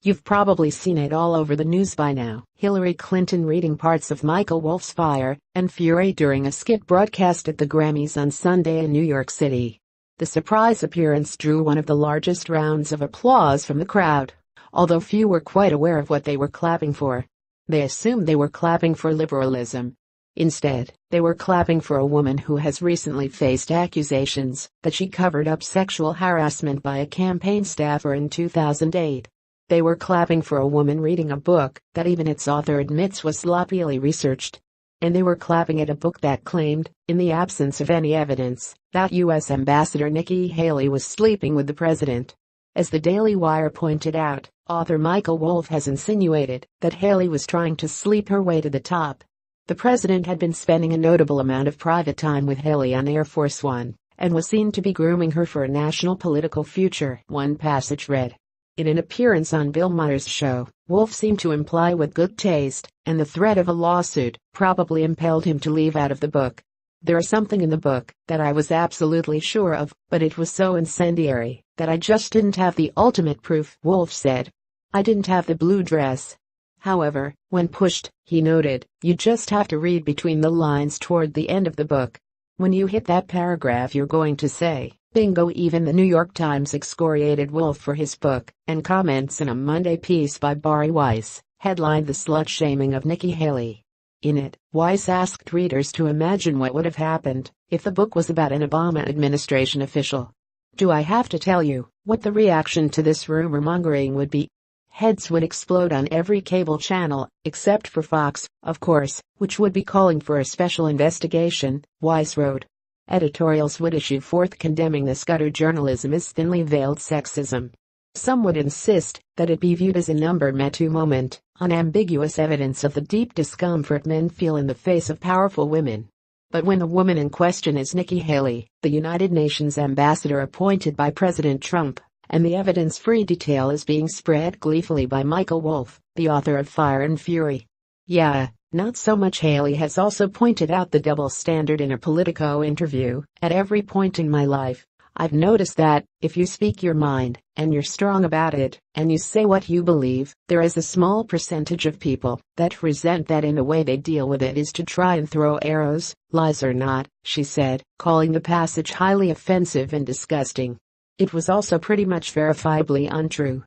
You've probably seen it all over the news by now. Hillary Clinton reading parts of Michael Wolff's Fire and Fury during a skit broadcast at the Grammys on Sunday in New York City. The surprise appearance drew one of the largest rounds of applause from the crowd, although few were quite aware of what they were clapping for. They assumed they were clapping for liberalism. Instead, they were clapping for a woman who has recently faced accusations that she covered up sexual harassment by a campaign staffer in 2008. They were clapping for a woman reading a book that even its author admits was sloppily researched. And they were clapping at a book that claimed, in the absence of any evidence, that U.S. Ambassador Nikki Haley was sleeping with the president. As the Daily Wire pointed out, author Michael Wolff has insinuated that Haley was trying to sleep her way to the top. The president had been spending a notable amount of private time with Haley on Air Force One, and was seen to be grooming her for a national political future, one passage read. In an appearance on Bill Maher's show, Wolff seemed to imply with good taste, and the threat of a lawsuit probably impelled him to leave out of the book. There is something in the book that I was absolutely sure of, but it was so incendiary that I just didn't have the ultimate proof, Wolff said. I didn't have the blue dress. However, when pushed, he noted, you just have to read between the lines toward the end of the book. When you hit that paragraph you're going to say, bingo. Even the New York Times excoriated Wolff for his book, and comments in a Monday piece by Bari Weiss headlined the slut-shaming of Nikki Haley. In it, Weiss asked readers to imagine what would have happened if the book was about an Obama administration official. Do I have to tell you what the reaction to this rumor-mongering would be? Heads would explode on every cable channel, except for Fox, of course, which would be calling for a special investigation, Weiss wrote. Editorials would issue forth condemning this gutter journalism as thinly veiled sexism. Some would insist that it be viewed as a number Me Too moment, unambiguous evidence of the deep discomfort men feel in the face of powerful women. But when the woman in question is Nikki Haley, the United Nations ambassador appointed by President Trump, and the evidence-free detail is being spread gleefully by Michael Wolff, the author of Fire and Fury. Yeah, not so much. Haley has also pointed out the double standard in a Politico interview. At every point in my life, I've noticed that, if you speak your mind, and you're strong about it, and you say what you believe, there is a small percentage of people that resent that, and the way they deal with it is to try and throw arrows, lies or not, she said, calling the passage highly offensive and disgusting. It was also pretty much verifiably untrue.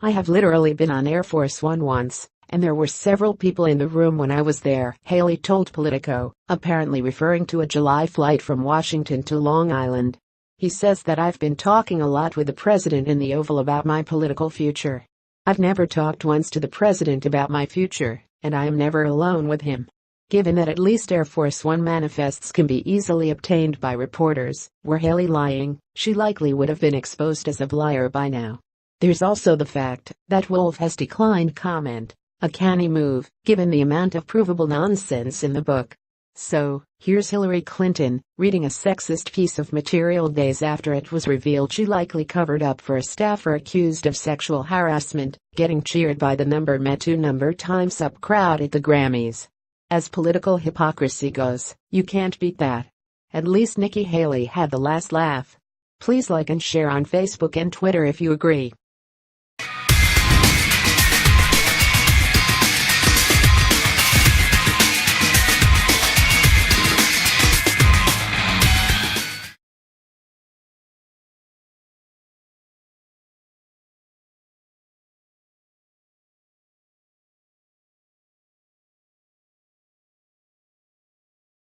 I have literally been on Air Force One once, and there were several people in the room when I was there, Haley told Politico, apparently referring to a July flight from Washington to Long Island. He says that I've been talking a lot with the president in the Oval about my political future. I've never talked once to the president about my future, and I am never alone with him. Given that at least Air Force One manifests can be easily obtained by reporters, were Haley lying, she likely would have been exposed as a liar by now. There's also the fact that Wolff has declined comment, a canny move, given the amount of provable nonsense in the book. So, here's Hillary Clinton, reading a sexist piece of material days after it was revealed she likely covered up for a staffer accused of sexual harassment, getting cheered by the Me Too times up crowd at the Grammys. As political hypocrisy goes, you can't beat that. At least Nikki Haley had the last laugh. Please like and share on Facebook and Twitter if you agree.